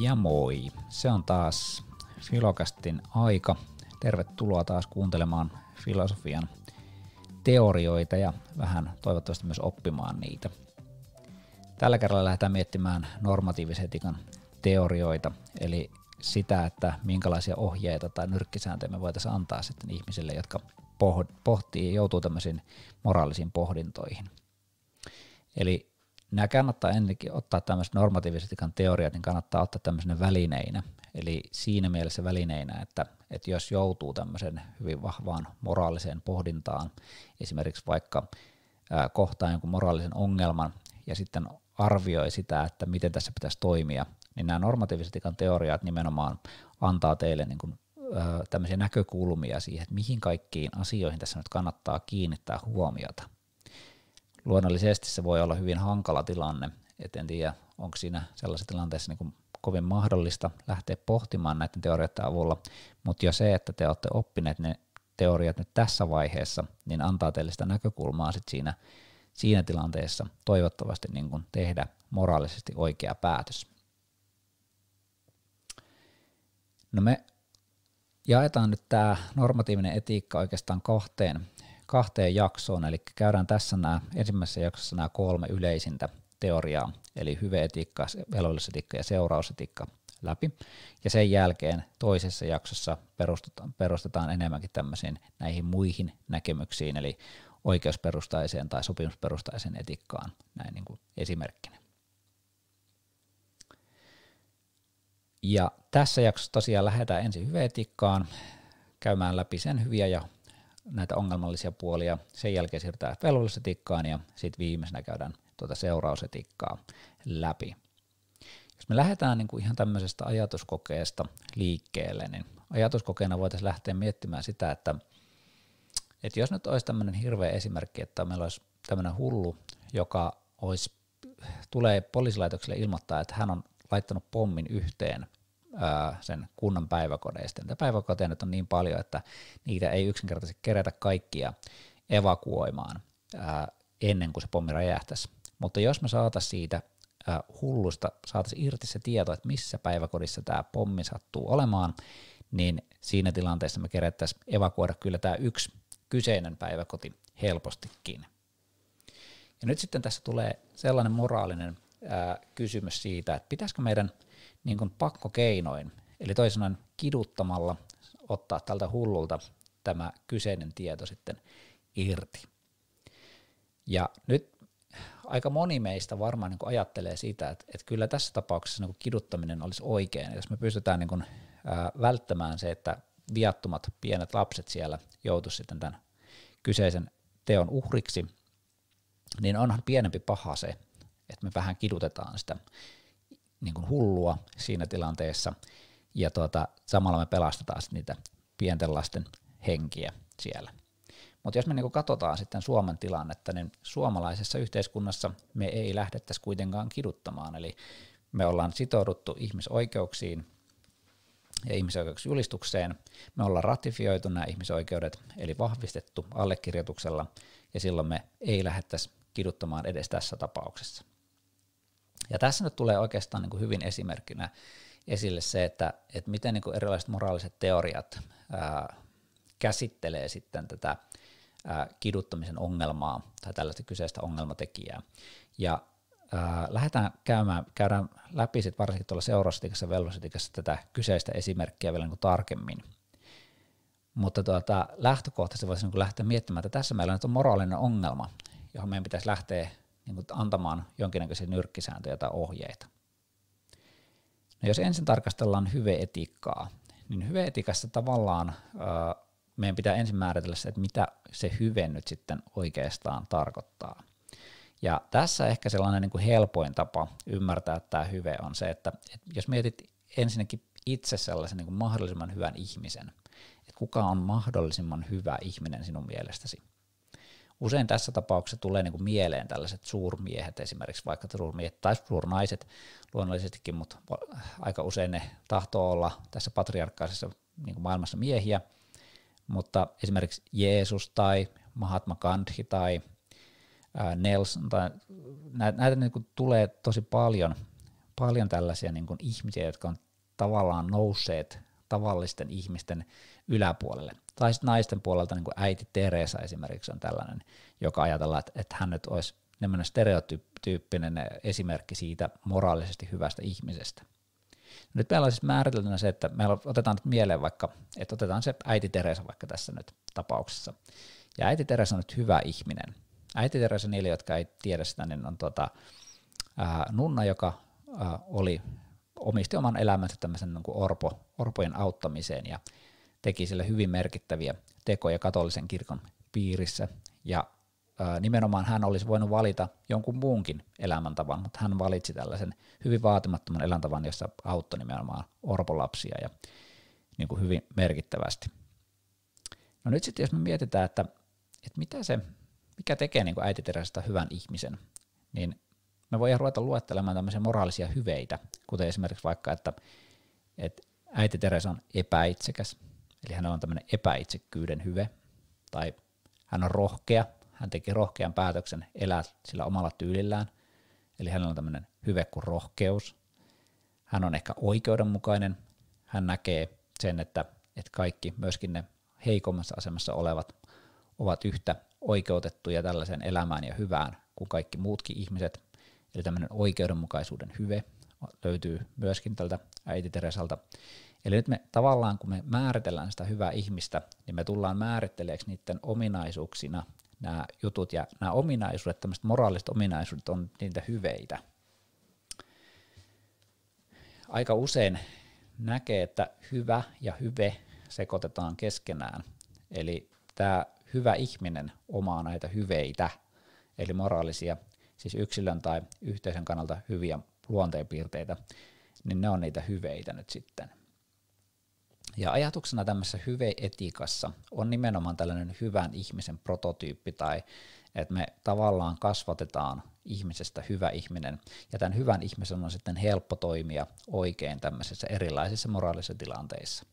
Ja moi, se on taas Filocastin aika. Tervetuloa taas kuuntelemaan filosofian teorioita ja vähän toivottavasti myös oppimaan niitä. Tällä kerralla lähdetään miettimään normatiivisen etiikan teorioita, eli sitä, että minkälaisia ohjeita tai nyrkkisääntöjä me voitaisiin antaa sitten ihmisille, jotka pohtii ja joutuu tämmöisiin moraalisiin pohdintoihin. Eli nämä kannattaa ennenkin ottaa tämmöiset normatiiviset etiikan teoriat, niin kannattaa ottaa tämmöisenä välineinä. Eli siinä mielessä välineinä, että jos joutuu tämmöisen hyvin vahvaan moraaliseen pohdintaan, esimerkiksi vaikka kohtaa jonkun moraalisen ongelman ja sitten arvioi sitä, että miten tässä pitäisi toimia, niin nämä normatiiviset etiikan teoriat nimenomaan antaa teille niin kuin, tämmöisiä näkökulmia siihen, että mihin kaikkiin asioihin tässä nyt kannattaa kiinnittää huomiota. Luonnollisesti se voi olla hyvin hankala tilanne, et en tiedä, onko siinä sellaisessa tilanteessa niin kuin kovin mahdollista lähteä pohtimaan näiden teorioiden avulla, mutta jo se, että te olette oppineet ne teoriat nyt tässä vaiheessa, niin antaa teille sitä näkökulmaa sit siinä tilanteessa toivottavasti niin kuin tehdä moraalisesti oikea päätös. No me jaetaan nyt tämä normatiivinen etiikka oikeastaan kahteen jaksoon, eli käydään tässä ensimmäisessä jaksossa nämä 3 yleisintä teoriaa, eli hyve-etiikka, velvollisuusetiikka ja seurausetiikka läpi, ja sen jälkeen toisessa jaksossa perustetaan enemmänkin tämmöisiin näihin muihin näkemyksiin, eli oikeusperustaiseen tai sopimusperustaiseen etiikkaan, näin niin kuin esimerkkinä. Ja tässä jaksossa tosiaan lähdetään ensin hyve-etiikkaan, käymään läpi sen hyviä ja näitä ongelmallisia puolia, sen jälkeen siirrytään velvollisuusetiikkaan ja sitten viimeisenä käydään seurausetiikkaa läpi. Jos me lähdetään niin kuin ihan tämmöisestä ajatuskokeesta liikkeelle, niin ajatuskokeena voitaisiin lähteä miettimään sitä, että jos nyt olisi tämmöinen hirveä esimerkki, että meillä olisi tämmöinen hullu, joka tulee poliisilaitokselle ilmoittaa, että hän on laittanut pommin yhteen sen kunnan päiväkodeista. Niitä päiväkoteja nyt on niin paljon, että niitä ei yksinkertaisesti kerätä kaikkia evakuoimaan ennen kuin se pommi räjähtäisi. Mutta jos me saataisiin siitä hullusta, saataisiin irti se tieto, että missä päiväkodissa tämä pommi sattuu olemaan, niin siinä tilanteessa me kerättäisiin evakuoida kyllä tämä yksi kyseinen päiväkoti helpostikin. Ja nyt sitten tässä tulee sellainen moraalinen kysymys siitä, että pitäisikö meidän niin kuin pakkokeinoin, eli toisin sanoen kiduttamalla ottaa tältä hullulta tämä kyseinen tieto sitten irti. Ja nyt aika moni meistä varmaan niin kuin ajattelee sitä, että kyllä tässä tapauksessa niin kuin kiduttaminen olisi oikein. Jos me pystytään niin kuin, välttämään se, että viattomat pienet lapset siellä joutuisi sitten tämän kyseisen teon uhriksi, niin onhan pienempi paha se, että me vähän kidutetaan sitä niin kuin hullua siinä tilanteessa, ja samalla me pelastetaan niitä pienten lasten henkiä siellä. Mutta jos me niin kuin katsotaan sitten Suomen tilannetta, niin suomalaisessa yhteiskunnassa me ei lähdettäisi kuitenkaan kiduttamaan, eli me ollaan sitouduttu ihmisoikeuksiin ja ihmisoikeusjulistukseen, me ollaan ratifioitu nämä ihmisoikeudet, eli vahvistettu allekirjoituksella, ja silloin me ei lähdettäisi kiduttamaan edes tässä tapauksessa. Ja tässä nyt tulee oikeastaan niin kuin hyvin esimerkkinä esille se, että miten niin kuin erilaiset moraaliset teoriat käsittelee sitten tätä kiduttamisen ongelmaa tai tällaista kyseistä ongelmatekijää. Ja käydään läpi sitten varsinkin tuolla seurausetiikassa ja velvollisuusetiikassa tätä kyseistä esimerkkiä vielä niin kuin tarkemmin. Mutta lähtökohtaisesti voisi niin lähteä miettimään, että tässä meillä nyt on moraalinen ongelma, johon meidän pitäisi lähteä niin kuin antamaan jonkinnäköisiä nyrkkisääntöjä tai ohjeita. No jos ensin tarkastellaan hyve-etiikkaa, niin hyve-etiikassa tavallaan meidän pitää ensin määritellä se, että mitä se hyve nyt sitten oikeastaan tarkoittaa. Ja tässä ehkä sellainen niin kuin helpoin tapa ymmärtää, että tämä hyve on se, että jos mietit ensinnäkin itse sellaisen niin kuin mahdollisimman hyvän ihmisen, että kuka on mahdollisimman hyvä ihminen sinun mielestäsi. Usein tässä tapauksessa tulee niin kuin mieleen tällaiset suurmiehet, esimerkiksi vaikka suurmiehet tai suurnaiset luonnollisestikin, mutta aika usein ne tahtoo olla tässä patriarkkaisessa niin kuin maailmassa miehiä, mutta esimerkiksi Jeesus tai Mahatma Gandhi tai Nelson, tai näitä niin kuin tulee tosi paljon tällaisia niin kuin ihmisiä, jotka on tavallaan nousseet tavallisten ihmisten yläpuolelle. Tai sitten naisten puolelta niin kuin äiti Teresa esimerkiksi on tällainen, joka ajatellaan, että hän nyt olisi tämmöinen stereotyyppinen esimerkki siitä moraalisesti hyvästä ihmisestä. Nyt meillä on siis määriteltynä se, että meillä otetaan nyt mieleen vaikka, että otetaan se äiti Teresa vaikka tässä nyt tapauksessa. Ja äiti Teresa on nyt hyvä ihminen. Äiti Teresa, niille, jotka ei tiedä sitä, niin on nunna, joka omisti oman elämänsä tämmöisen niin kuin orpojen auttamiseen ja teki sille hyvin merkittäviä tekoja katolisen kirkon piirissä. Ja nimenomaan hän olisi voinut valita jonkun muunkin elämäntavan, mutta hän valitsi tällaisen hyvin vaatimattoman elämäntavan, jossa auttoi nimenomaan orpolapsia ja niin kuin hyvin merkittävästi. No nyt sitten jos me mietitään, että mikä tekee niin kuin äiti Teresasta hyvän ihmisen, niin me voidaan ruveta luettelemaan tämmöisiä moraalisia hyveitä, kuten esimerkiksi vaikka, että äiti Teresa on epäitsekäs, eli hänellä on tämmöinen epäitsekkyyden hyve, tai hän on rohkea, hän teki rohkean päätöksen elää sillä omalla tyylillään, eli hänellä on tämmöinen hyve kuin rohkeus. Hän on ehkä oikeudenmukainen, hän näkee sen, että kaikki, myöskin ne heikommassa asemassa olevat, ovat yhtä oikeutettuja tällaiseen elämään ja hyvään kuin kaikki muutkin ihmiset, eli tämmöinen oikeudenmukaisuuden hyve löytyy myöskin tältä äiti Teresalta. Eli nyt me tavallaan, kun me määritellään sitä hyvää ihmistä, niin me tullaan määritteleeksi niiden ominaisuuksina nämä jutut, ja nämä ominaisuudet, tämmöiset moraaliset ominaisuudet on niitä hyveitä. Aika usein näkee, että hyvä ja hyve sekoitetaan keskenään, eli tämä hyvä ihminen omaa näitä hyveitä, eli moraalisia, siis yksilön tai yhteisön kannalta hyviä luonteenpiirteitä, niin ne on niitä hyveitä nyt sitten. Ja ajatuksena tämmöisessä hyveetiikassa on nimenomaan tällainen hyvän ihmisen prototyyppi, tai että me tavallaan kasvatetaan ihmisestä hyvä ihminen, ja tämän hyvän ihmisen on sitten helppo toimia oikein tämmöisissä erilaisissa moraalisissa tilanteissa.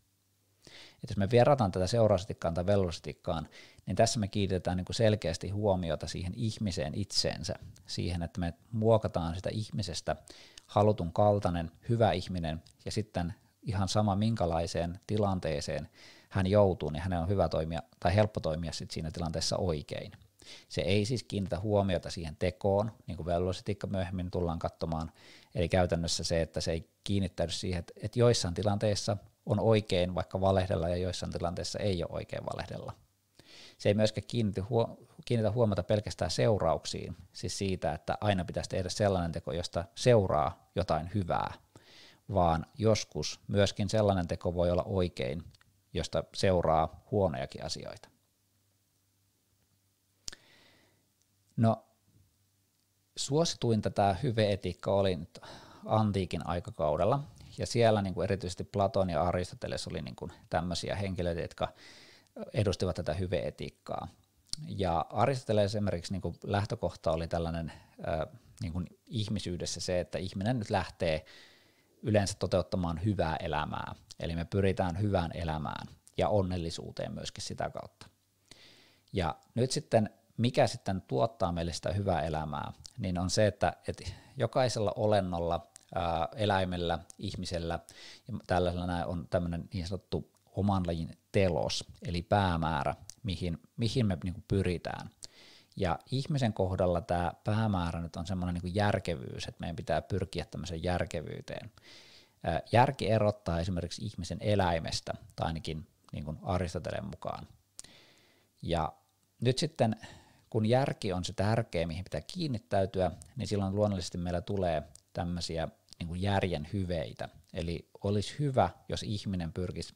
Et jos me verrataan tätä seurausetiikkaan tai velvollisuusetiikkaan, niin tässä me kiinnitetään niin kuin selkeästi huomiota siihen ihmiseen itseensä, siihen, että me muokataan sitä ihmisestä halutun kaltainen hyvä ihminen, ja sitten ihan sama minkälaiseen tilanteeseen hän joutuu, niin hänen on hyvä toimia tai helppo toimia sit siinä tilanteessa oikein. Se ei siis kiinnitä huomiota siihen tekoon, niin kuin velvollisuusetiikka myöhemmin tullaan katsomaan, eli käytännössä se, että se ei kiinnittäydy siihen, että joissain tilanteissa on oikein vaikka valehdella ja joissain tilanteissa ei ole oikein valehdella. Se ei myöskään kiinnitä huomiota pelkästään seurauksiin, siis siitä, että aina pitäisi tehdä sellainen teko, josta seuraa jotain hyvää, vaan joskus myöskin sellainen teko voi olla oikein, josta seuraa huonojakin asioita. No, suosituinta tämä hyve-etiikka oli nyt antiikin aikakaudella, ja siellä niin kuin erityisesti Platon ja Aristoteles oli niin kuin tämmöisiä henkilöitä, jotka edustivat tätä hyve-etiikkaa. Ja Aristoteles esimerkiksi niin kuin lähtökohta oli tällainen niin kuin ihmisyydessä se, että ihminen nyt lähtee yleensä toteuttamaan hyvää elämää, eli me pyritään hyvään elämään ja onnellisuuteen myöskin sitä kautta. Ja nyt sitten, mikä sitten tuottaa meille sitä hyvää elämää, niin on se, että jokaisella olennolla, eläimellä, ihmisellä ja tällaisella on tämmöinen niin sanottu oman lajin telos, eli päämäärä, mihin me niin kuin pyritään. Ja ihmisen kohdalla tämä päämäärä nyt on semmoinen niin kuin järkevyys, että meidän pitää pyrkiä tämmöiseen järkevyyteen. Järki erottaa esimerkiksi ihmisen eläimestä, tai ainakin niin kuin Aristoteleen mukaan. Ja nyt sitten, kun järki on se tärkeä, mihin pitää kiinnittäytyä, niin silloin luonnollisesti meillä tulee tämmöisiä niin kuin järjen hyveitä. Eli olisi hyvä, jos ihminen pyrkisi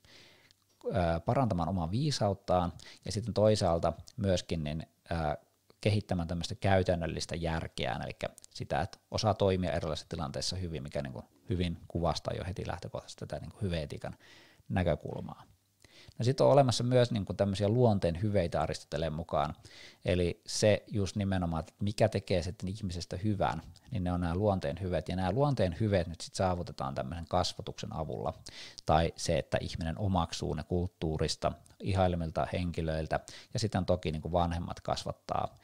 parantamaan omaa viisauttaan, ja sitten toisaalta myöskin kehittämään tämmöistä käytännöllistä järkeä, eli sitä, että osaa toimia erilaisissa tilanteissa hyvin, mikä niin kuin hyvin kuvastaa jo heti lähtökohtaisesti tätä niin kuin hyve-etiikan näkökulmaa. No sitten on olemassa myös niin kuin tämmöisiä luonteen hyveitä Aristoteleen mukaan, eli se just nimenomaan, että mikä tekee sitten ihmisestä hyvän, niin ne on nämä luonteen hyveet, ja nämä luonteen hyveet nyt sitten saavutetaan tämmöisen kasvatuksen avulla, tai se, että ihminen omaksuu ne kulttuurista, ihailemilta henkilöiltä, ja sitten toki niin kuin vanhemmat kasvattaa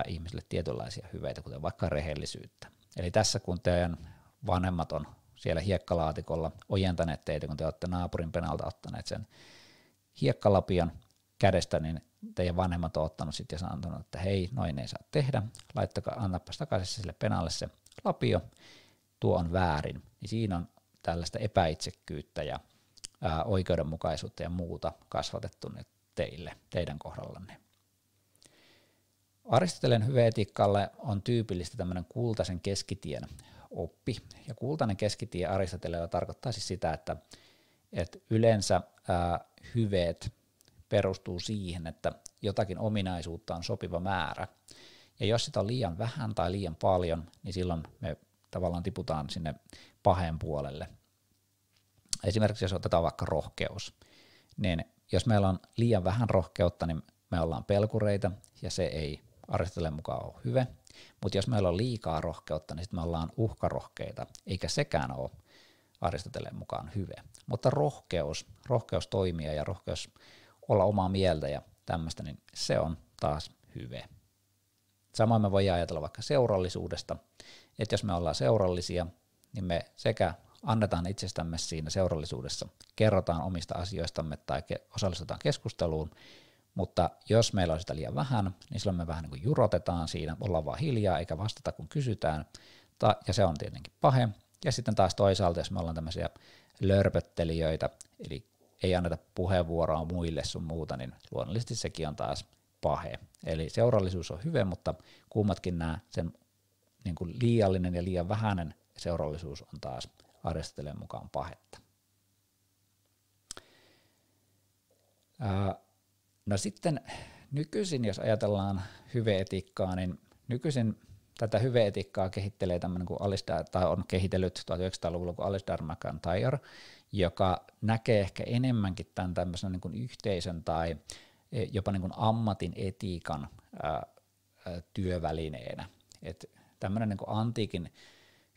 ihmisille tietynlaisia hyveitä, kuten vaikka rehellisyyttä. Eli tässä kun teidän vanhemmat on siellä hiekkalaatikolla ojentaneet teitä, kun te olette naapurin penalta ottaneet sen hiekkalapion kädestä, niin teidän vanhemmat on ottanut sitten ja sanonut, että hei, noin ei saa tehdä, annapas takaisin sille penalle se lapio, tuo on väärin. Niin siinä on tällaista epäitsekkyyttä ja oikeudenmukaisuutta ja muuta kasvatettu nyt teidän kohdallanne. Aristoteleen hyveetiikalle on tyypillistä tämmöinen kultaisen keskitien oppi, ja kultainen keskitie Aristoteleella tarkoittaa siis sitä, että yleensä hyveet perustuu siihen, että jotakin ominaisuutta on sopiva määrä, ja jos sitä on liian vähän tai liian paljon, niin silloin me tavallaan tiputaan sinne paheen puolelle. Esimerkiksi jos otetaan vaikka rohkeus, niin jos meillä on liian vähän rohkeutta, niin me ollaan pelkureita, ja se ei Aristoteleen mukaan ole hyve, mutta jos meillä on liikaa rohkeutta, niin sitten me ollaan uhkarohkeita, eikä sekään ole Aristoteleen mukaan hyve. Mutta rohkeus toimia ja rohkeus olla omaa mieltä ja tämmöistä, niin se on taas hyve. Samoin me voidaan ajatella vaikka seurallisuudesta, että jos me ollaan seurallisia, niin me sekä annetaan itsestämme siinä seurallisuudessa, kerrotaan omista asioistamme tai osallistutaan keskusteluun, mutta jos meillä on sitä liian vähän, niin silloin me vähän niin kuin jurotetaan siinä, ollaan vaan hiljaa eikä vastata kun kysytään, ja se on tietenkin pahe. Ja sitten taas toisaalta, jos me ollaan tämmöisiä lörpöttelijöitä, eli ei anneta puheenvuoroa muille sun muuta, niin luonnollisesti sekin on taas pahe. Eli seurallisuus on hyvä, mutta kummatkin nämä sen niin kuin liiallinen ja liian vähäinen seurallisuus on taas Aristoteleen mukaan pahetta. No sitten nykyisin, jos ajatellaan hyveetiikkaa, niin nykyisin tätä hyveetiikkaa kehittelee tämmöinen kuin on kehitellyt 1900-luvulla kuin Alasdair MacIntyre, joka näkee ehkä enemmänkin tämän tämmöisen niin kuin yhteisön tai jopa niin kuin ammatin etiikan työvälineenä. Et tämmöinen niin kuin antiikin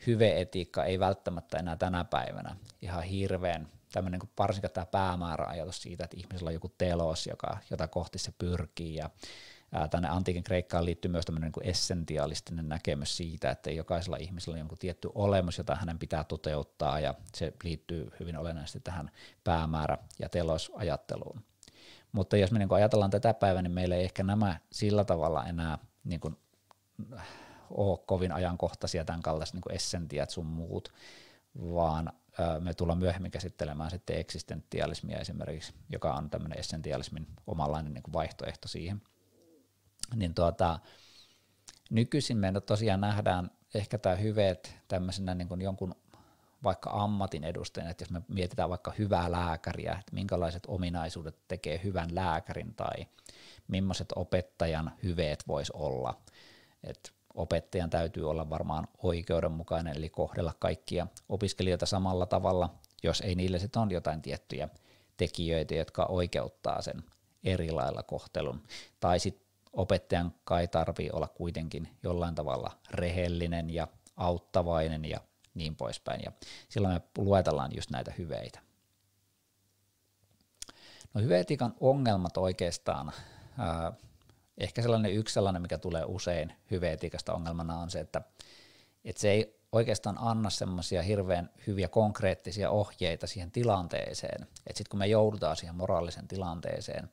hyveetiikka ei välttämättä enää tänä päivänä ihan hirveän tämmöinen niin varsinkin tämä päämääräajatus siitä, että ihmisellä on joku telos, jota kohti se pyrkii, ja tänne antiikin Kreikkaan liittyy myös tämmöinen niin kuin essentialistinen näkemys siitä, että jokaisella ihmisellä on jonkun tietty olemus, jota hänen pitää toteuttaa, ja se liittyy hyvin olennaisesti tähän päämäärä- ja telosajatteluun. Mutta jos me niin kuin ajatellaan tätä päivää, niin meillä ei ehkä nämä sillä tavalla enää niin kuin ole kovin ajankohtaisia tämän kaltaiset niin kuin essentiat sun muut, vaan me tullaan myöhemmin käsittelemään sitten eksistentialismia esimerkiksi, joka on tämmöinen essentialismin omanlainen niin kuin vaihtoehto siihen. Niin nykyisin me tosiaan nähdään ehkä tämä hyveet tämmöisenä niin kuin jonkun vaikka ammatin edustajana, että jos me mietitään vaikka hyvää lääkäriä, että minkälaiset ominaisuudet tekee hyvän lääkärin tai millaiset opettajan hyveet voisi olla, että opettajan täytyy olla varmaan oikeudenmukainen, eli kohdella kaikkia opiskelijoita samalla tavalla, jos ei niille sitten ole jotain tiettyjä tekijöitä, jotka oikeuttaa sen eri lailla kohtelun. Tai sitten opettajan kai tarvii olla kuitenkin jollain tavalla rehellinen ja auttavainen ja niin poispäin. Ja silloin me luetellaan just näitä hyveitä. No hyveetiikan ongelmat oikeastaan, ehkä yksi sellainen, mikä tulee usein hyveetiikasta ongelmana on se, että se ei oikeastaan anna semmoisia hirveän hyviä konkreettisia ohjeita siihen tilanteeseen. Että sitten kun me joudutaan siihen moraaliseen tilanteeseen,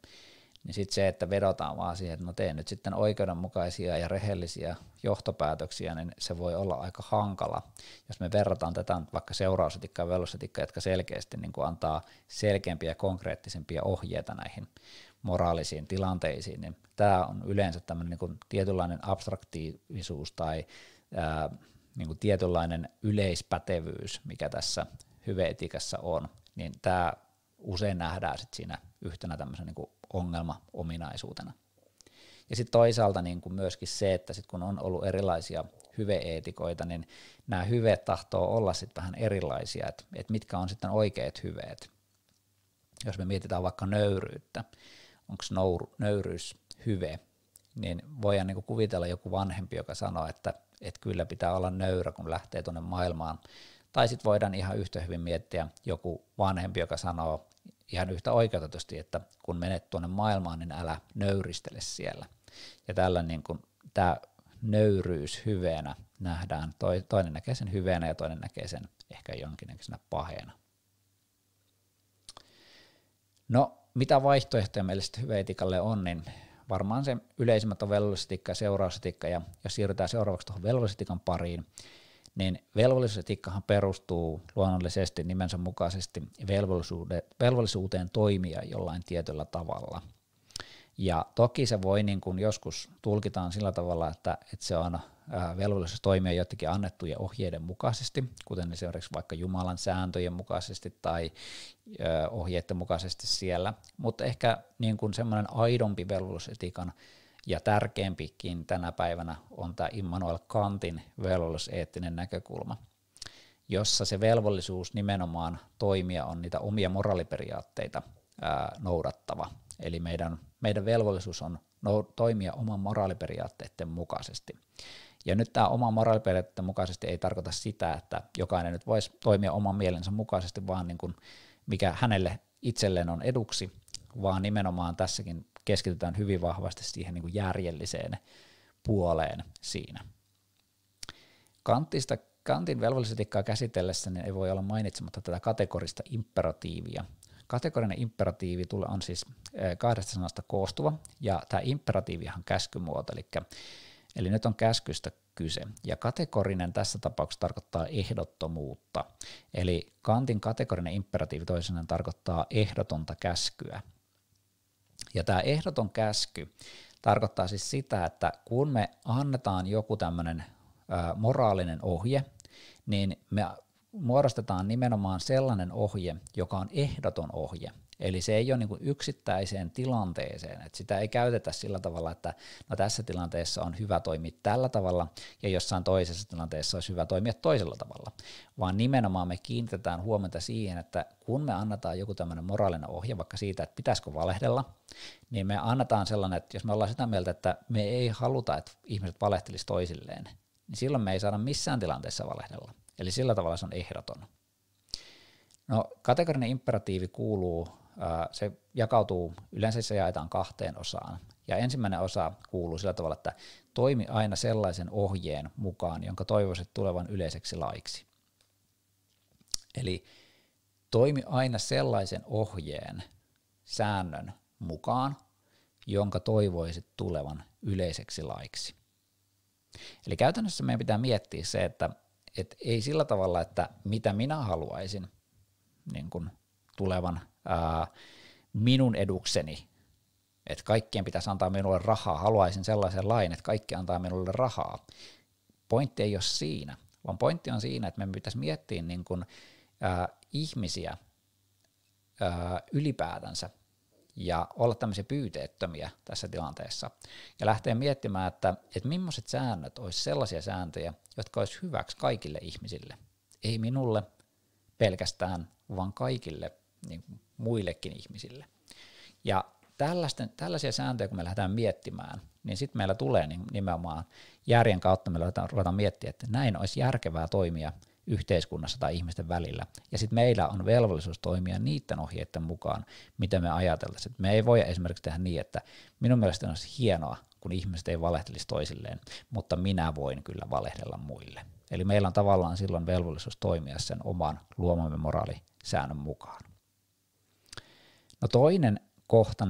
niin sitten se, että vedotaan vaan siihen, että no tee nyt sitten oikeudenmukaisia ja rehellisiä johtopäätöksiä, niin se voi olla aika hankala. Jos me verrataan tätä vaikka seurausetiikkaa ja velvollisuusetiikkaa, jotka selkeästi niin kuin antaa selkeämpiä ja konkreettisempia ohjeita näihin moraalisiin tilanteisiin, niin tämä on yleensä tämmöinen niin kuin tietynlainen abstraktiivisuus tai niin kuin tietynlainen yleispätevyys, mikä tässä hyveetiikassa on, niin tämä usein nähdään sit siinä yhtenä tämmöisen niin kuin ongelma-ominaisuutena. Ja sitten toisaalta niin kuin myöskin se, että sit kun on ollut erilaisia hyveeetikoita, niin nämä hyveet tahtoo olla sitten vähän erilaisia, että mitkä on sitten oikeat hyveet. Jos me mietitään vaikka nöyryyttä, onko nöyryys hyve, niin voidaan niin kuin kuvitella joku vanhempi, joka sanoo, että kyllä pitää olla nöyrä, kun lähtee tuonne maailmaan. Tai sitten voidaan ihan yhtä hyvin miettiä joku vanhempi, joka sanoo ihan yhtä oikeutetusti, että kun menet tuonne maailmaan, niin älä nöyristele siellä. Ja tämä nöyryys hyveenä nähdään, toinen näkee sen hyveenä ja toinen näkee sen ehkä jonkinnäköisenä paheena. No, mitä vaihtoehtoja meille sitten hyveetikalle on, niin varmaan se yleisimmät on velvollisuusetikka ja seurausetikka, ja jos siirrytään seuraavaksi tuohon velvollisuusetikan pariin, niin velvollisuusetikkahan perustuu luonnollisesti nimensä mukaisesti velvollisuuteen toimia jollain tietyllä tavalla. Ja toki se voi niin kuin joskus tulkitaan sillä tavalla, että se on velvollisuus toimia jotenkin annettujen ohjeiden mukaisesti, kuten esimerkiksi vaikka Jumalan sääntöjen mukaisesti tai ohjeiden mukaisesti siellä, mutta ehkä niin kuin semmoinen aidompi velvollisuusetikan ja tärkeämpikin tänä päivänä on tämä Immanuel Kantin velvollisuuseettinen näkökulma, jossa se velvollisuus nimenomaan toimia on niitä omia moraaliperiaatteita noudattava. Eli meidän velvollisuus on toimia oman moraaliperiaatteiden mukaisesti. Ja nyt tämä oma moraaliperiaatteiden mukaisesti ei tarkoita sitä, että jokainen nyt voisi toimia oman mielensä mukaisesti, vaan niin kuin mikä hänelle itselleen on eduksi, vaan nimenomaan tässäkin keskitytään hyvin vahvasti siihen niin kuin järjelliseen puoleen siinä. Kantin velvollisuusetikkaa käsitellessä niin ei voi olla mainitsematta tätä kategorista imperatiivia. Kategorinen imperatiivi on siis 2 sanasta koostuva, ja tämä imperatiivihan käskymuoto, eli nyt on käskystä kyse. Ja kategorinen tässä tapauksessa tarkoittaa ehdottomuutta, eli Kantin kategorinen imperatiivi toisenaan tarkoittaa ehdotonta käskyä. Ja tämä ehdoton käsky tarkoittaa siis sitä, että kun me annetaan joku tämmöinen moraalinen ohje, niin me muodostetaan nimenomaan sellainen ohje, joka on ehdoton ohje. Eli se ei ole niin kuin yksittäiseen tilanteeseen, että sitä ei käytetä sillä tavalla, että no tässä tilanteessa on hyvä toimia tällä tavalla ja jossain toisessa tilanteessa olisi hyvä toimia toisella tavalla, vaan nimenomaan me kiinnitetään huomiota siihen, että kun me annetaan joku tämmöinen moraalinen ohje vaikka siitä, että pitäisikö valehdella, niin me annetaan sellainen, että jos me ollaan sitä mieltä, että me ei haluta, että ihmiset valehtelisi toisilleen, niin silloin me ei saada missään tilanteessa valehdella. Eli sillä tavalla se on ehdoton. No, kategorinen imperatiivi kuuluu, se jakautuu, yleensä se jaetaan 2 osaan. Ja ensimmäinen osa kuuluu sillä tavalla, että toimi aina sellaisen ohjeen mukaan, jonka toivoisit tulevan yleiseksi laiksi. Eli toimi aina sellaisen ohjeen, säännön mukaan, jonka toivoisit tulevan yleiseksi laiksi. Eli käytännössä meidän pitää miettiä se, että ei sillä tavalla, että mitä minä haluaisin niin kuin tulevan minun edukseni, että kaikkien pitäisi antaa minulle rahaa, haluaisin sellaisen lain, että kaikki antaa minulle rahaa. Pointti ei ole siinä, vaan pointti on siinä, että meidän pitäisi miettiä niin kuin, ihmisiä ylipäätänsä ja olla tämmöisiä pyyteettömiä tässä tilanteessa ja lähteä miettimään, että millaiset säännöt olisi sellaisia sääntöjä, jotka olisi hyväksi kaikille ihmisille. Ei minulle pelkästään, vaan kaikille niin muillekin ihmisille. Ja tällaisia sääntöjä, kun me lähdetään miettimään, niin sitten meillä tulee nimenomaan järjen kautta, me ruvetaan miettiä, että näin olisi järkevää toimia yhteiskunnassa tai ihmisten välillä. Ja sitten meillä on velvollisuus toimia niiden ohjeiden mukaan, mitä me ajateltaisiin. Me ei voi esimerkiksi tehdä niin, että minun mielestäni olisi hienoa, kun ihmiset ei valehtelisi toisilleen, mutta minä voin kyllä valehdella muille. Eli meillä on tavallaan silloin velvollisuus toimia sen oman luomamme moraalisäännön mukaan. No toinen kohta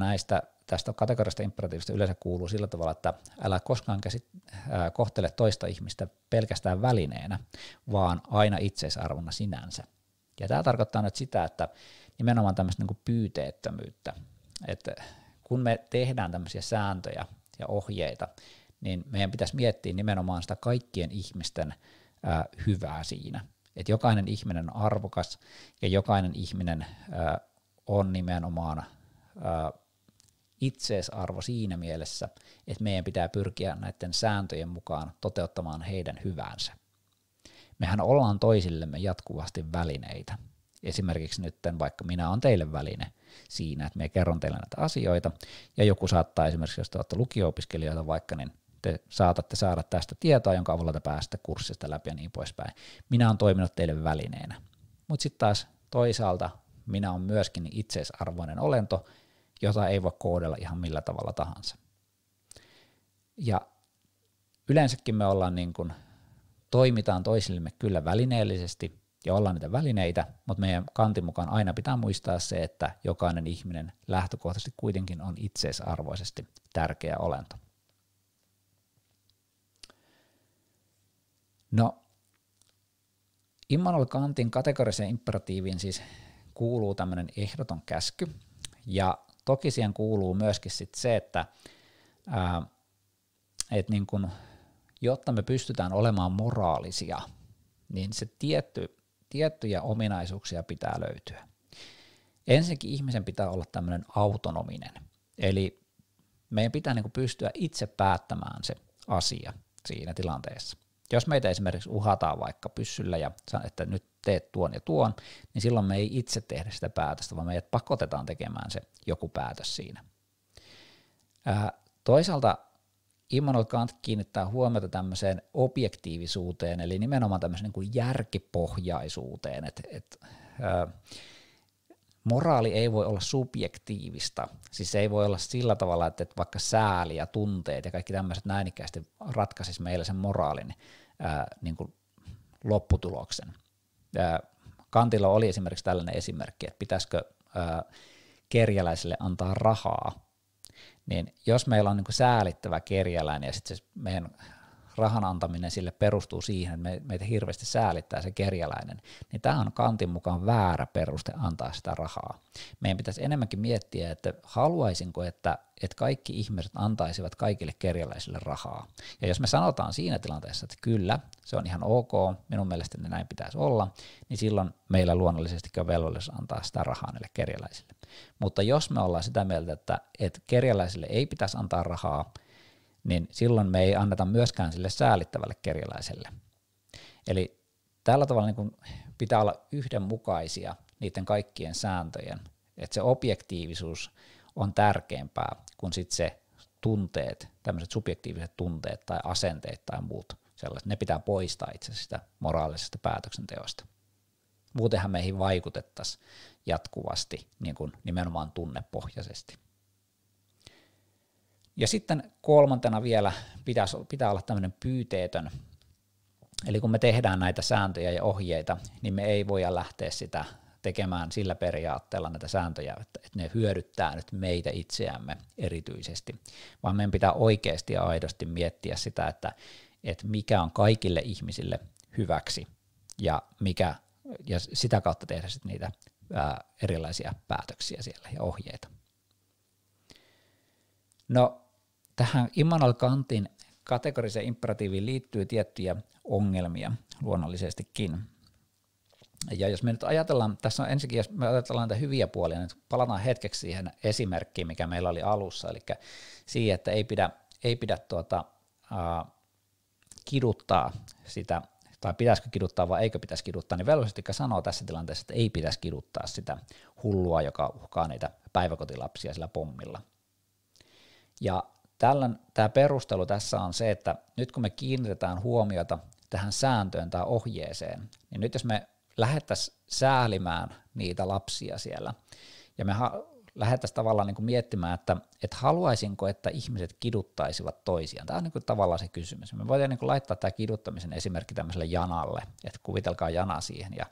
tästä kategorista imperatiivista yleensä kuuluu sillä tavalla, että älä koskaan kohtele toista ihmistä pelkästään välineenä, vaan aina itseisarvona sinänsä. Ja tämä tarkoittaa nyt sitä, että nimenomaan tämmöistä niin kuin pyyteettömyyttä, että kun me tehdään tämmöisiä sääntöjä ja ohjeita, niin meidän pitäisi miettiä nimenomaan sitä kaikkien ihmisten hyvää siinä. Että jokainen ihminen on arvokas ja jokainen ihminen on nimenomaan itseisarvo siinä mielessä, että meidän pitää pyrkiä näiden sääntöjen mukaan toteuttamaan heidän hyväänsä. Mehän ollaan toisillemme jatkuvasti välineitä. Esimerkiksi nyt vaikka minä olen teille väline siinä, että minä kerron teille näitä asioita, ja joku saattaa esimerkiksi, jos te olette lukio-opiskelijoita vaikka, niin te saatatte saada tästä tietoa, jonka avulla te pääsette kurssista läpi ja niin poispäin. Minä olen toiminut teille välineenä. Mutta sitten taas toisaalta minä olen myöskin itseisarvoinen olento, jota ei voi koodella ihan millä tavalla tahansa. Ja yleensäkin me ollaan niin kuin, toimitaan toisillemme kyllä välineellisesti ja ollaan niitä välineitä, mutta meidän Kantin mukaan aina pitää muistaa se, että jokainen ihminen lähtökohtaisesti kuitenkin on itseisarvoisesti tärkeä olento. No, Immanuel Kantin kategoriseen imperatiiviin siis kuuluu tämmöinen ehdoton käsky, ja toki siihen kuuluu myöskin sit se, että niin kun, jotta me pystytään olemaan moraalisia, niin se tiettyjä ominaisuuksia pitää löytyä. Ensinnäkin ihmisen pitää olla tämmöinen autonominen, eli meidän pitää niin kun pystyä itse päättämään se asia siinä tilanteessa. Jos meitä esimerkiksi uhataan vaikka pyssyllä ja että nyt teet tuon ja tuon, niin silloin me ei itse tehdä sitä päätöstä, vaan meidät pakotetaan tekemään se joku päätös siinä. Toisaalta Immanuel Kant kiinnittää huomiota tämmöiseen objektiivisuuteen, eli nimenomaan tämmöiseen niin kuin järkipohjaisuuteen, että moraali ei voi olla subjektiivista, siis se ei voi olla sillä tavalla, että vaikka sääli ja tunteet ja kaikki tämmöiset näinikäisesti ratkaisisi meille sen moraalin niin kuin lopputuloksen. Kantilla oli esimerkiksi tällainen esimerkki, että pitäisikö kerjäläisille antaa rahaa, niin jos meillä on niin kuin säälittävä kerjäläinen ja sitten se meidän rahan antaminen sille perustuu siihen, että meitä hirveästi säälittää se kerjäläinen, niin tämä on Kantin mukaan väärä peruste antaa sitä rahaa. Meidän pitäisi enemmänkin miettiä, että haluaisinko, että kaikki ihmiset antaisivat kaikille kerjäläisille rahaa. Ja jos me sanotaan siinä tilanteessa, että kyllä, se on ihan ok, minun mielestäni näin pitäisi olla, niin silloin meillä luonnollisesti on velvollisuus antaa sitä rahaa näille kerjäläisille. Mutta jos me ollaan sitä mieltä, että kerjäläisille ei pitäisi antaa rahaa, niin silloin me ei anneta myöskään sille säälittävälle kerjäläiselle. Eli tällä tavalla niin kuin pitää olla yhdenmukaisia niiden kaikkien sääntöjen, että se objektiivisuus on tärkeämpää kuin sitten se tunteet, tämmöiset subjektiiviset tunteet tai asenteet tai muut sellaiset, ne pitää poistaa itse asiassa sitä moraalisesta päätöksenteosta. Muutenhan meihin vaikutettaisiin jatkuvasti niin kuin nimenomaan tunnepohjaisesti. Ja sitten kolmantena vielä pitää olla tämmöinen pyyteetön, eli kun me tehdään näitä sääntöjä ja ohjeita, niin me ei voida lähteä sitä tekemään sillä periaatteella näitä sääntöjä, että ne hyödyttää nyt meitä itseämme erityisesti, vaan meidän pitää oikeasti ja aidosti miettiä sitä, että mikä on kaikille ihmisille hyväksi ja sitä kautta tehdä sitten niitä erilaisia päätöksiä siellä ja ohjeita. No, tähän Immanuel Kantin kategoriseen imperatiiviin liittyy tiettyjä ongelmia luonnollisestikin. Ja jos me nyt ajatellaan, tässä on ensinnäkin, jos me ajatellaan näitä hyviä puolia, niin palataan hetkeksi siihen esimerkkiin, mikä meillä oli alussa, eli siihen, että ei pidä kiduttaa sitä, tai pitäisikö kiduttaa vai eikö pitäisi kiduttaa, niin velvollisesti sanoo tässä tilanteessa, että ei pitäisi kiduttaa sitä hullua, joka uhkaa niitä päiväkotilapsia sillä pommilla. Ja tämä perustelu tässä on se, että nyt kun me kiinnitetään huomiota tähän sääntöön tai ohjeeseen, niin nyt jos me lähdettäisiin säälimään niitä lapsia siellä, ja me lähdettäisiin tavallaan niin kuin miettimään, että haluaisinko, että ihmiset kiduttaisivat toisiaan. Tämä on niin kuin tavallaan se kysymys. Me voidaan niin kuin laittaa tämä kiduttamisen esimerkki tämmöiselle janalle, että kuvitelkaa jana siihen, ja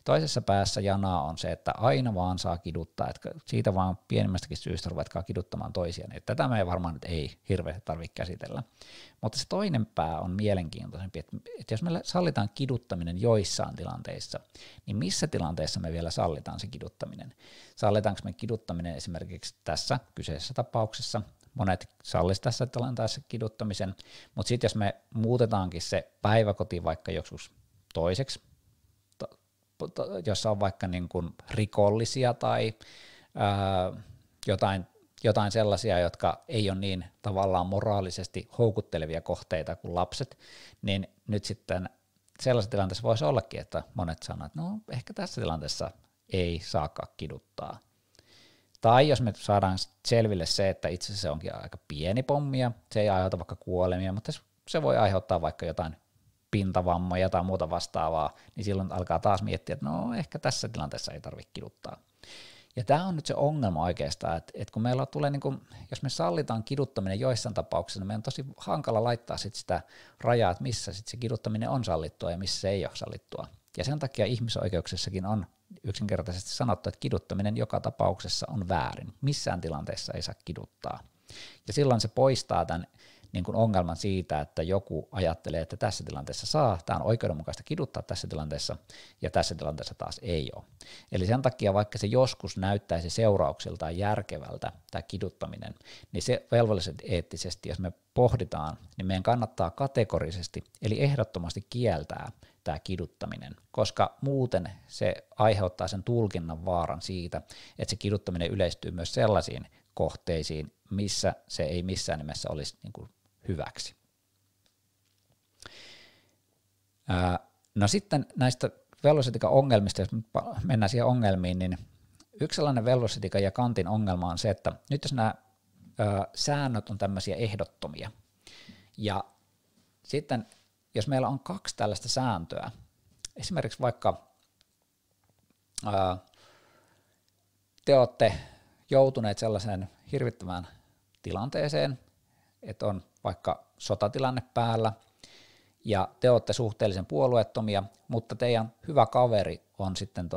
toisessa päässä janaa on se, että aina vaan saa kiduttaa, että siitä vaan pienimmästäkin syystä ruvetkaa kiduttamaan toisiaan, että tätä me varmaan nyt ei hirveästi tarvitse käsitellä. Mutta se toinen pää on mielenkiintoisempi, että jos me sallitaan kiduttaminen joissain tilanteissa, niin missä tilanteessa me vielä sallitaan se kiduttaminen? Sallitaanko me kiduttaminen esimerkiksi tässä kyseisessä tapauksessa? Monet sallisivat tässä tilanteessa kiduttamisen, mutta sitten jos me muutetaankin se päiväkoti vaikka joskus toiseksi, jossa on vaikka niin kuin rikollisia tai jotain sellaisia, jotka ei ole niin tavallaan moraalisesti houkuttelevia kohteita kuin lapset, niin nyt sitten sellaisessa tilanteessa voisi ollakin, että monet sanoo, että no ehkä tässä tilanteessa ei saakaan kiduttaa. Tai jos me saadaan selville se, että itse asiassa se onkin aika pieni pommi ja se ei aiheuta vaikka kuolemia, mutta se voi aiheuttaa vaikka jotain pintavammoja tai muuta vastaavaa, niin silloin alkaa taas miettiä, että no ehkä tässä tilanteessa ei tarvitse kiduttaa. Ja tämä on nyt se ongelma oikeastaan, että kun meillä tulee, niin kun, jos me sallitaan kiduttaminen joissain tapauksissa, niin meidän on tosi hankala laittaa sit sitä rajaa, että missä sit se kiduttaminen on sallittua ja missä se ei ole sallittua. Ja sen takia ihmisoikeuksissakin on yksinkertaisesti sanottu, että kiduttaminen joka tapauksessa on väärin. Missään tilanteessa ei saa kiduttaa. Ja silloin se poistaa tämän niin kuin ongelman siitä, että joku ajattelee, että tässä tilanteessa saa, tämä on oikeudenmukaista kiduttaa tässä tilanteessa, ja tässä tilanteessa taas ei ole. Eli sen takia, vaikka se joskus näyttäisi seurauksiltaan järkevältä, tämä kiduttaminen, niin se velvollisesti eettisesti, jos me pohditaan, niin meidän kannattaa kategorisesti, eli ehdottomasti kieltää tämä kiduttaminen, koska muuten se aiheuttaa sen tulkinnan vaaran siitä, että se kiduttaminen yleistyy myös sellaisiin kohteisiin, missä se ei missään nimessä olisi niin kuin hyväksi. No sitten näistä velvollisuusetiikan ongelmista, jos mennään siihen ongelmiin, niin yksi sellainen velvollisuusetiikan ja Kantin ongelma on se, että nyt jos nämä säännöt on tämmöisiä ehdottomia, ja sitten jos meillä on kaksi tällaista sääntöä, esimerkiksi vaikka te olette joutuneet sellaiseen hirvittävään tilanteeseen, että on vaikka sotatilanne päällä, ja te olette suhteellisen puolueettomia, mutta teidän hyvä kaveri on sitten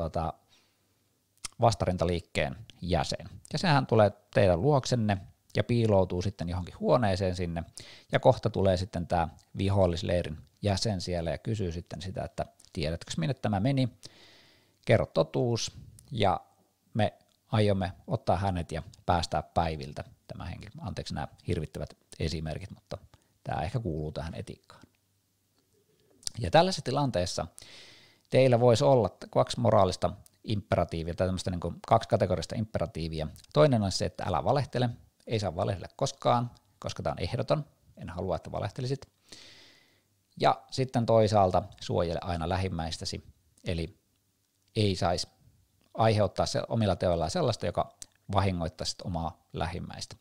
vastarintaliikkeen jäsen. Ja sehän tulee teidän luoksenne ja piiloutuu sitten johonkin huoneeseen sinne, ja kohta tulee sitten tämä vihollisleirin jäsen siellä ja kysyy sitten sitä, että tiedätkö minne tämä meni, kerro totuus, ja me aiomme ottaa hänet ja päästää päiviltä tämä henkilö. Anteeksi nämä hirvittävät esimerkit, mutta tämä ehkä kuuluu tähän etiikkaan. Ja tällaisessa tilanteessa teillä voisi olla kaksi moraalista imperatiivia, tai tämmöistä niin kuin kaksi kategorista imperatiivia. Toinen on se, että älä valehtele, ei saa valehdella koskaan, koska tämä on ehdoton, en halua, että valehtelisit. Ja sitten toisaalta suojele aina lähimmäistäsi, eli ei saisi aiheuttaa omilla teoillaan sellaista, joka vahingoittaisi omaa lähimmäistä.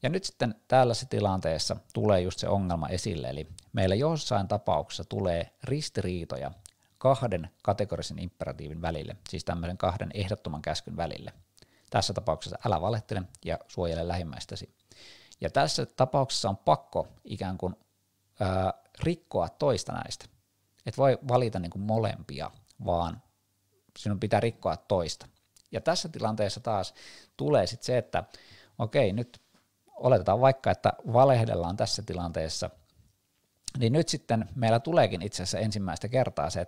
Ja nyt sitten tällaisessa tilanteessa tulee just se ongelma esille, eli meillä jossain tapauksessa tulee ristiriitoja kahden kategorisen imperatiivin välille, siis tämmöisen kahden ehdottoman käskyn välille. Tässä tapauksessa älä valehtele ja suojele lähimmäistäsi. Ja tässä tapauksessa on pakko ikään kuin rikkoa toista näistä. Et voi valita niin kuin molempia, vaan sinun pitää rikkoa toista. Ja tässä tilanteessa taas tulee sitten se, että okei, nyt oletetaan vaikka, että valehdellaan tässä tilanteessa, niin nyt sitten meillä tuleekin itse asiassa ensimmäistä kertaa se,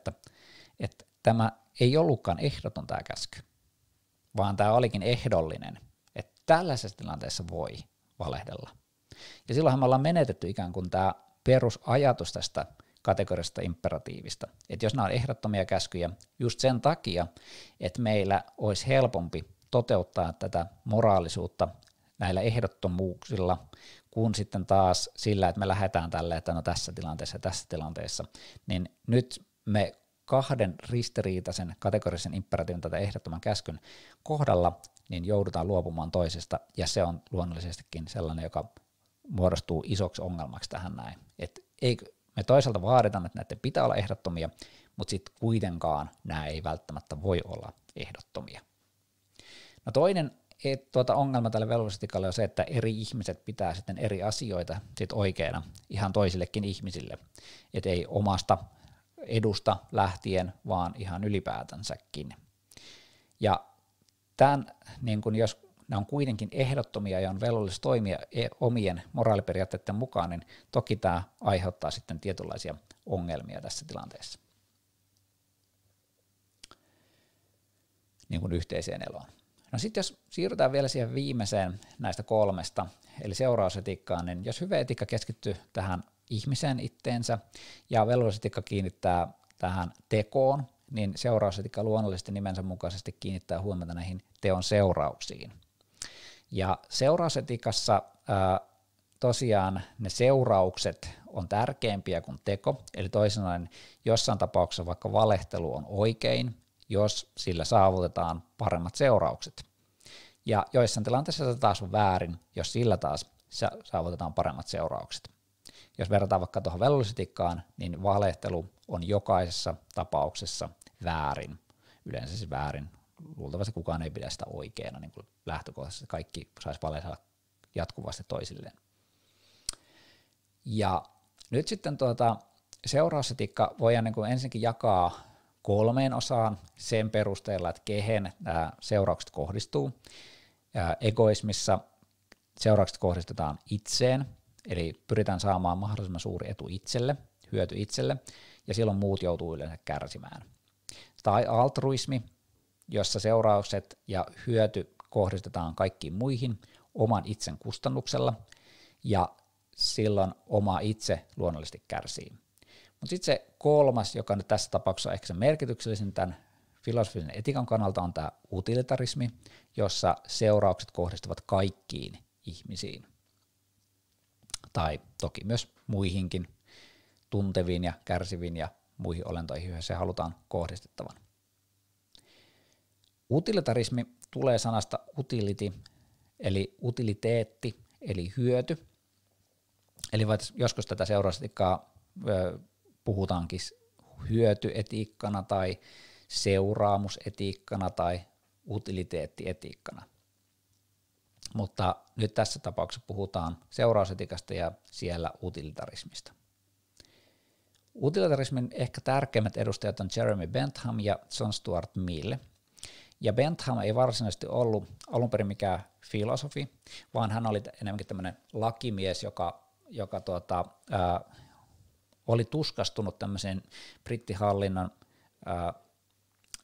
että tämä ei ollutkaan ehdoton tämä käsky, vaan tämä olikin ehdollinen, että tällaisessa tilanteessa voi valehdella. Ja silloinhan me ollaan menetetty ikään kuin tämä perusajatus tästä kategorisesta imperatiivista, että jos nämä on ehdottomia käskyjä just sen takia, että meillä olisi helpompi toteuttaa tätä moraalisuutta näillä ehdottomuuksilla, kun sitten taas sillä, että me lähdetään tälle, että no tässä tilanteessa, niin nyt me kahden ristiriitaisen kategorisen imperatiivin tätä ehdottoman käskyn kohdalla, niin joudutaan luopumaan toisesta, ja se on luonnollisestikin sellainen, joka muodostuu isoksi ongelmaksi tähän näin. Et me toisaalta vaaditaan, että näiden pitää olla ehdottomia, mutta sitten kuitenkaan nämä ei välttämättä voi olla ehdottomia. No toinen ongelma tälle velvollisuusetiikalle on se, että eri ihmiset pitää sitten eri asioita sit oikeana ihan toisillekin ihmisille, et ei omasta edusta lähtien, vaan ihan ylipäätänsäkin. Ja tämän, niin kun jos ne on kuitenkin ehdottomia ja on velvollisuus toimia omien moraaliperiaatteiden mukaan, niin toki tämä aiheuttaa sitten tietynlaisia ongelmia tässä tilanteessa, niin kuin yhteiseen eloon. No sitten jos siirrytään vielä siihen viimeiseen näistä kolmesta, eli seurausetiikkaan, niin jos hyvä etiikka keskittyy tähän ihmiseen itteensä ja velvollisuusetiikka kiinnittää tähän tekoon, niin seurausetiikka luonnollisesti nimensä mukaisesti kiinnittää huomiota näihin teon seurauksiin. Ja seurausetiikassa tosiaan ne seuraukset on tärkeämpiä kuin teko, eli toisin sanoen jossain tapauksessa vaikka valehtelu on oikein, jos sillä saavutetaan paremmat seuraukset. Ja joissain tilanteissa se taas on väärin, jos sillä taas saavutetaan paremmat seuraukset. Jos verrataan vaikka tuohon velvollisuusetiikkaan, niin valehtelu on jokaisessa tapauksessa väärin. Yleensä siis väärin luultavasti kukaan ei pidä sitä oikeana niin kuin lähtökohtaisesti, kaikki saisi valehella jatkuvasti toisilleen. Ja nyt sitten seurausetiikka voidaan niin kuin ensinnäkin jakaa 3 osaan sen perusteella, että kehen nämä seuraukset kohdistuu. Egoismissa seuraukset kohdistetaan itseen, eli pyritään saamaan mahdollisimman suuri etu itselle, hyöty itselle, ja silloin muut joutuu yleensä kärsimään. Tai altruismi, jossa seuraukset ja hyöty kohdistetaan kaikkiin muihin oman itsen kustannuksella, ja silloin oma itse luonnollisesti kärsii. Mutta sitten se 3, joka nyt tässä tapauksessa on ehkä se merkityksellisin tämän filosofisen etiikan kannalta, on tämä utilitarismi, jossa seuraukset kohdistuvat kaikkiin ihmisiin. Tai toki myös muihinkin tunteviin ja kärsiviin ja muihin olentoihin, joihin se halutaan kohdistettavan. Utilitarismi tulee sanasta utility, eli utiliteetti, eli hyöty. Eli joskus tätä seurausetiikkaa puhutaankin hyötyetiikkana tai seuraamusetiikkana tai utiliteettietiikkana. Mutta nyt tässä tapauksessa puhutaan seurausetiikasta ja siellä utilitarismista. Utilitarismin ehkä tärkeimmät edustajat on Jeremy Bentham ja John Stuart Mill. Ja Bentham ei varsinaisesti ollut alun perin mikään filosofi, vaan hän oli enemmänkin tämmöinen lakimies, joka oli tuskastunut tämmöiseen brittihallinnon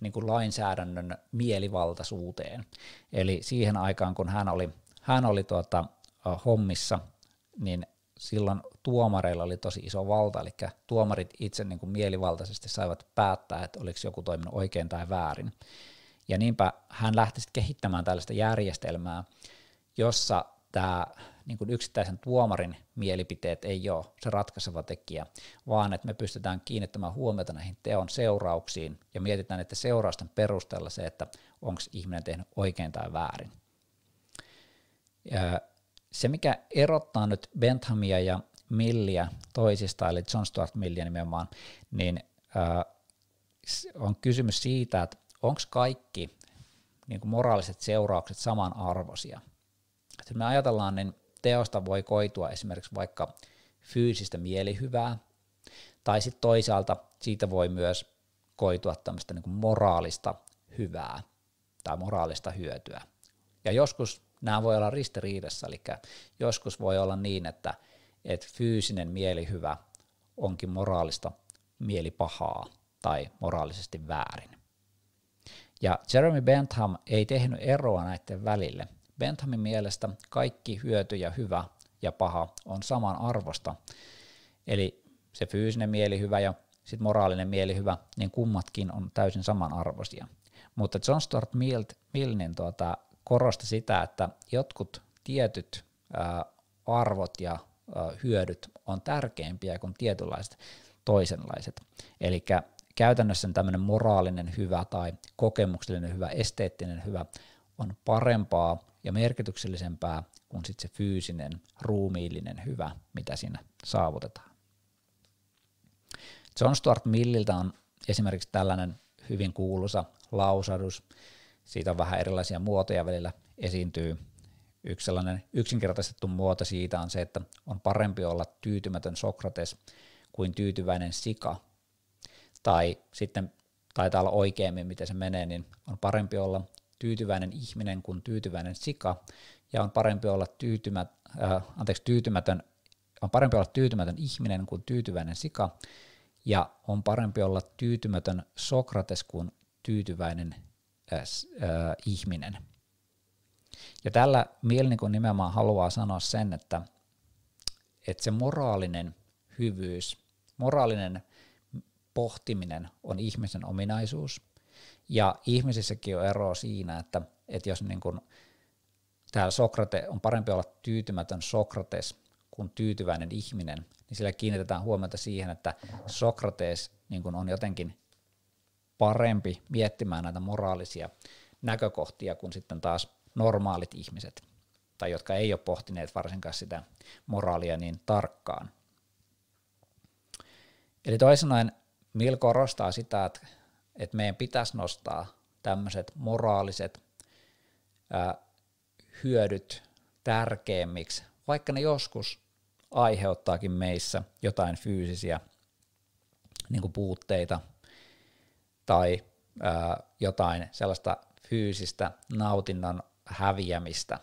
niin kuin lainsäädännön mielivaltaisuuteen. Eli siihen aikaan, kun hän oli hommissa, niin silloin tuomareilla oli tosi iso valta, eli tuomarit itse niin kuin mielivaltaisesti saivat päättää, että oliko joku toiminut oikein tai väärin. Ja niinpä hän lähti sitten kehittämään tällaista järjestelmää, jossa tämä niin kuin yksittäisen tuomarin mielipiteet ei ole se ratkaiseva tekijä, vaan että me pystytään kiinnittämään huomiota näihin teon seurauksiin ja mietitään, että seurausten perusteella se, että onko ihminen tehnyt oikein tai väärin. Ja se, mikä erottaa nyt Benthamia ja Milliä toisistaan, eli John Stuart Millia nimenomaan, niin on kysymys siitä, että onko kaikki niin kuin moraaliset seuraukset samanarvoisia. Jos me ajatellaan, niin teosta voi koitua esimerkiksi vaikka fyysistä mielihyvää, tai sitten toisaalta siitä voi myös koitua tämmöistä niin kuin moraalista hyvää tai moraalista hyötyä. Ja joskus nämä voi olla ristiriidassa, eli joskus voi olla niin, että fyysinen mielihyvä onkin moraalista mielipahaa tai moraalisesti väärin. Ja Jeremy Bentham ei tehnyt eroa näiden välille. Benthamin mielestä kaikki hyöty ja hyvä ja paha on saman arvosta, eli se fyysinen mielihyvä ja sitten moraalinen mielihyvä, niin kummatkin on täysin samanarvoisia. Mutta John Stuart Mill niin korosti sitä, että jotkut tietyt arvot ja hyödyt on tärkeimpiä kuin tietynlaiset toisenlaiset. Eli käytännössä tämmöinen moraalinen hyvä tai kokemuksellinen hyvä, esteettinen hyvä on parempaa ja merkityksellisempää kuin sitten se fyysinen, ruumiillinen hyvä, mitä siinä saavutetaan. John Stuart Milliltä on esimerkiksi tällainen hyvin kuuluisa lausahdus. Siitä on vähän erilaisia muotoja välillä esiintyy. Yksi sellainen yksinkertaistettu muoto siitä on se, että on parempi olla tyytymätön Sokrates kuin tyytyväinen sika. Tai sitten taitaa olla oikeammin, miten se menee, niin on parempi olla tyytyväinen ihminen kuin tyytyväinen sika, ja on parempi olla tyytymätön ihminen kuin tyytyväinen sika, ja on parempi olla tyytymätön Sokrates kuin tyytyväinen ihminen. Ja tällä Mill nimenomaan haluaa sanoa sen, että se moraalinen hyvyys, moraalinen pohtiminen on ihmisen ominaisuus, ja ihmisissäkin on eroa siinä, että jos niin kuin täällä on parempi olla tyytymätön Sokrates kuin tyytyväinen ihminen, niin sillä kiinnitetään huomiota siihen, että Sokrates niin kuin on jotenkin parempi miettimään näitä moraalisia näkökohtia kuin sitten taas normaalit ihmiset, tai jotka ei ole pohtineet varsinkaan sitä moraalia niin tarkkaan. Eli toisin sanoen Mill korostaa sitä, että meidän pitäisi nostaa tämmöiset moraaliset hyödyt tärkeämmiksi, vaikka ne joskus aiheuttaakin meissä jotain fyysisiä niin kuin puutteita tai jotain sellaista fyysistä nautinnon häviämistä.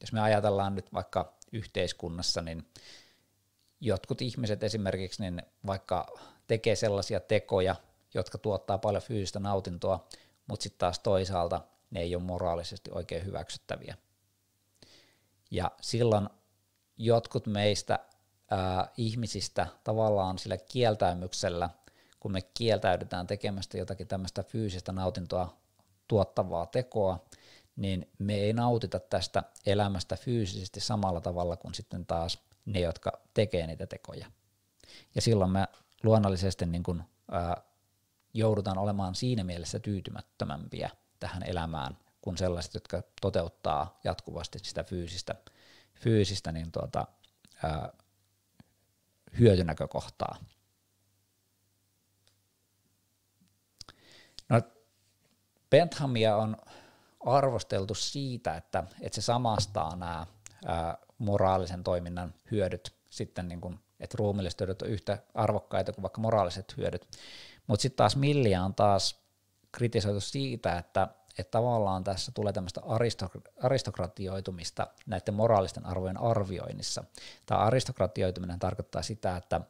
Jos me ajatellaan nyt vaikka yhteiskunnassa, niin jotkut ihmiset esimerkiksi niin vaikka tekee sellaisia tekoja, jotka tuottaa paljon fyysistä nautintoa, mutta sitten taas toisaalta ne ei ole moraalisesti oikein hyväksyttäviä. Ja silloin jotkut meistä ihmisistä tavallaan sillä kieltäymyksellä, kun me kieltäydytään tekemästä jotakin tämmöistä fyysistä nautintoa tuottavaa tekoa, niin me ei nautita tästä elämästä fyysisesti samalla tavalla kuin sitten taas ne, jotka tekee niitä tekoja. Ja silloin me luonnollisesti niin kuin, joudutaan olemaan siinä mielessä tyytymättömämpiä tähän elämään kuin sellaiset, jotka toteuttaa jatkuvasti sitä fyysistä niin hyötynäkökohtaa. No, Benthamia on arvosteltu siitä, että se samastaa nämä moraalisen toiminnan hyödyt sitten, niin kuin, että ruumiilliset hyödyt on yhtä arvokkaita kuin vaikka moraaliset hyödyt. Mutta sitten taas Millia on taas kritisoitu siitä, että tavallaan tässä tulee tämmöistä aristokratioitumista näiden moraalisten arvojen arvioinnissa. Tämä aristokratioituminen tarkoittaa sitä, että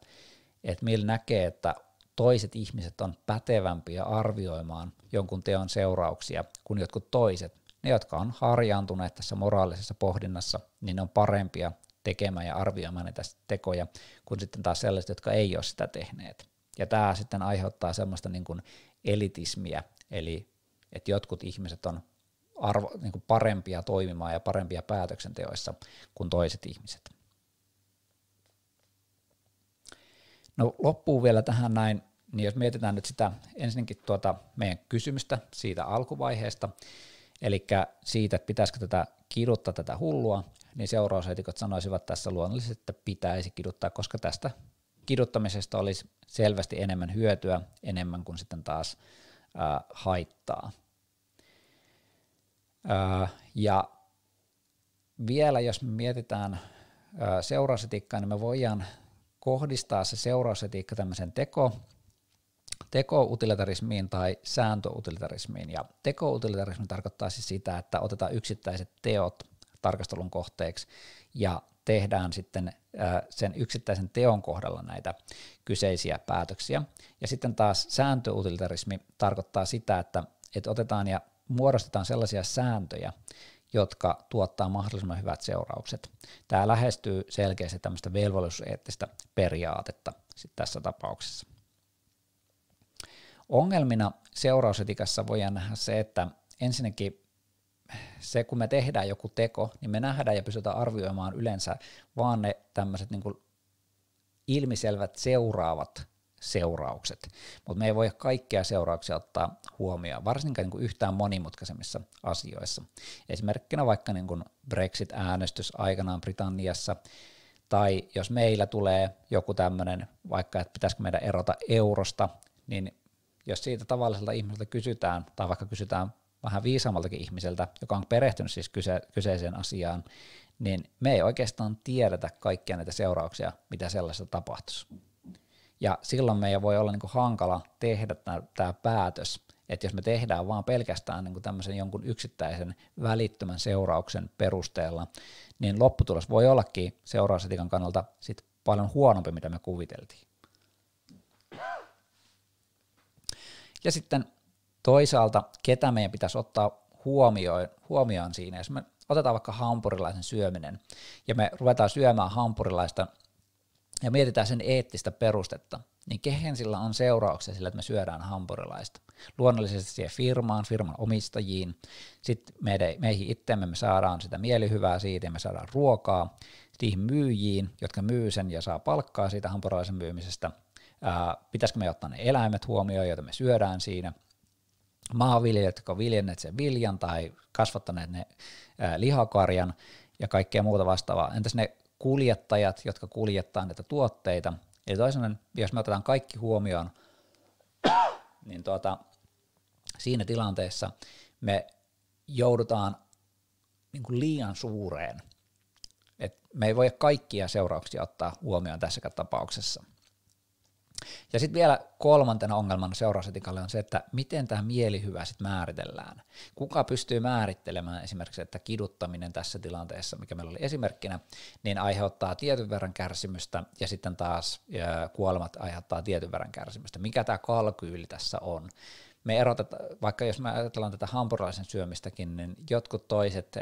Mill näkee, että toiset ihmiset on pätevämpiä arvioimaan jonkun teon seurauksia kuin jotkut toiset. Ne, jotka on harjaantuneet tässä moraalisessa pohdinnassa, niin ne on parempia tekemään ja arvioimaan näitä tekoja kuin sitten taas sellaiset, jotka ei ole sitä tehneet. Ja tämä sitten aiheuttaa semmoista niin kuin elitismiä, eli että jotkut ihmiset on niin kuin parempia toimimaan ja parempia päätöksenteoissa kuin toiset ihmiset. No loppuu vielä tähän näin, niin jos mietitään nyt sitä ensinnäkin meidän kysymystä siitä alkuvaiheesta, eli siitä, että pitäisikö tätä kiduttaa tätä hullua, niin seurauseetikot sanoisivat tässä luonnollisesti, että pitäisi kiduttaa, koska tästä kiduttamisesta olisi selvästi enemmän hyötyä, enemmän kuin sitten taas haittaa. Ja vielä jos me mietitään seurausetiikkaa, niin me voidaan kohdistaa se seurausetiikka tämmöisen teko-utilitarismiin tai sääntöutilitarismiin. Ja teko-utilitarismi tarkoittaa siis sitä, että otetaan yksittäiset teot tarkastelun kohteeksi ja tehdään sitten sen yksittäisen teon kohdalla näitä kyseisiä päätöksiä. Ja sitten taas sääntöutilitarismi tarkoittaa sitä, että otetaan ja muodostetaan sellaisia sääntöjä, jotka tuottaa mahdollisimman hyvät seuraukset. Tämä lähestyy selkeästi tämmöistä velvollisuuseettistä periaatetta sitten tässä tapauksessa. Ongelmina seurausetiikassa voidaan nähdä se, että ensinnäkin se, kun me tehdään joku teko, niin me nähdään ja pystytään arvioimaan yleensä vaan ne tämmöiset niin kuin ilmiselvät seuraavat seuraukset, mutta me ei voi kaikkia seurauksia ottaa huomioon, varsinkaan niin kuin yhtään monimutkaisemmissa asioissa. Esimerkkinä vaikka niin kuin Brexit-äänestys aikanaan Britanniassa, tai jos meillä tulee joku tämmöinen, vaikka että pitäisikö meidän erota eurosta, niin jos siitä tavalliselta ihmiseltä kysytään, tai vaikka kysytään vähän viisaammaltakin ihmiseltä, joka on perehtynyt siis kyseiseen asiaan, niin me ei oikeastaan tiedetä kaikkia näitä seurauksia, mitä sellaista tapahtuisi. Ja silloin meidän voi olla niin kuin hankala tehdä tämä päätös, että jos me tehdään vaan pelkästään niin kuin tämmöisen jonkun yksittäisen välittömän seurauksen perusteella, niin lopputulos voi ollakin seurausetiikan kannalta sit paljon huonompi, mitä me kuviteltiin. Ja sitten toisaalta, ketä meidän pitäisi ottaa huomioon siinä, jos me otetaan vaikka hampurilaisen syöminen, ja me ruvetaan syömään hampurilaista, ja mietitään sen eettistä perustetta, niin kehen sillä on seurauksia sillä, että me syödään hampurilaista. Luonnollisesti siihen firman omistajiin, sitten meihin itseemme me saadaan sitä mielihyvää siitä, ja me saadaan ruokaa, siihen myyjiin, jotka myy sen ja saa palkkaa siitä hampurilaisen myymisestä. Pitäisikö me ottaa ne eläimet huomioon, joita me syödään siinä, maanviljelijät, jotka on viljenneet sen viljan tai kasvattaneet ne lihakarjan ja kaikkea muuta vastaavaa. Entäs ne kuljettajat, jotka kuljettaa näitä tuotteita? Eli toisaalta, jos me otetaan kaikki huomioon, niin siinä tilanteessa me joudutaan niin kuin liian suureen. Et me ei voi kaikkia seurauksia ottaa huomioon tässäkään tapauksessa. Ja sitten vielä kolmantena ongelmana seurausetikalle on se, että miten tämä mielihyvä sitten määritellään. Kuka pystyy määrittelemään esimerkiksi, että kiduttaminen tässä tilanteessa, mikä meillä oli esimerkkinä, niin aiheuttaa tietyn verran kärsimystä ja sitten taas kuolemat aiheuttaa tietyn verran kärsimystä. Mikä tämä kalkyyli tässä on? Me erotetaan, vaikka jos me ajatellaan tätä hampurilaisen syömistäkin, niin jotkut toiset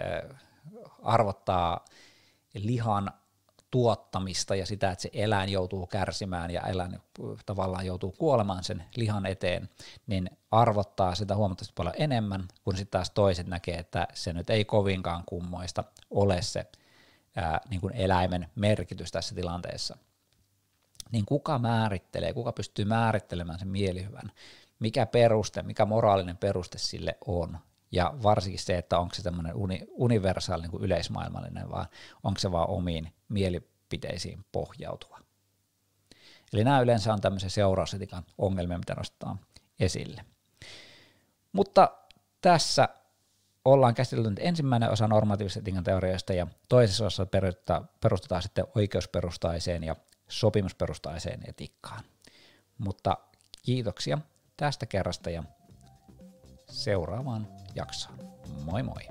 arvottaa lihan tuottamista ja sitä, että se eläin joutuu kärsimään ja eläin tavallaan joutuu kuolemaan sen lihan eteen, niin arvottaa sitä huomattavasti paljon enemmän, kun sitten taas toiset näkee, että se nyt ei kovinkaan kummoista ole se niin kuin eläimen merkitys tässä tilanteessa. Niin kuka määrittelee, kuka pystyy määrittelemään sen mielihyvän? Mikä peruste, mikä moraalinen peruste sille on? Ja varsinkin se, että onko se tämmöinen universaali niin kuin yleismaailmallinen, vai onko se vaan omiin mielipiteisiin pohjautuva. Eli nämä yleensä on tämmöisiä seurausetikan ongelmia, mitä nostetaan esille. Mutta tässä ollaan käsitelty ensimmäinen osa normatiivisen etiikan teorioista, ja toisessa osassa perustetaan sitten oikeusperustaiseen ja sopimusperustaiseen etiikkaan. Mutta kiitoksia tästä kerrasta ja seuraavaan jaksoon. Moi moi!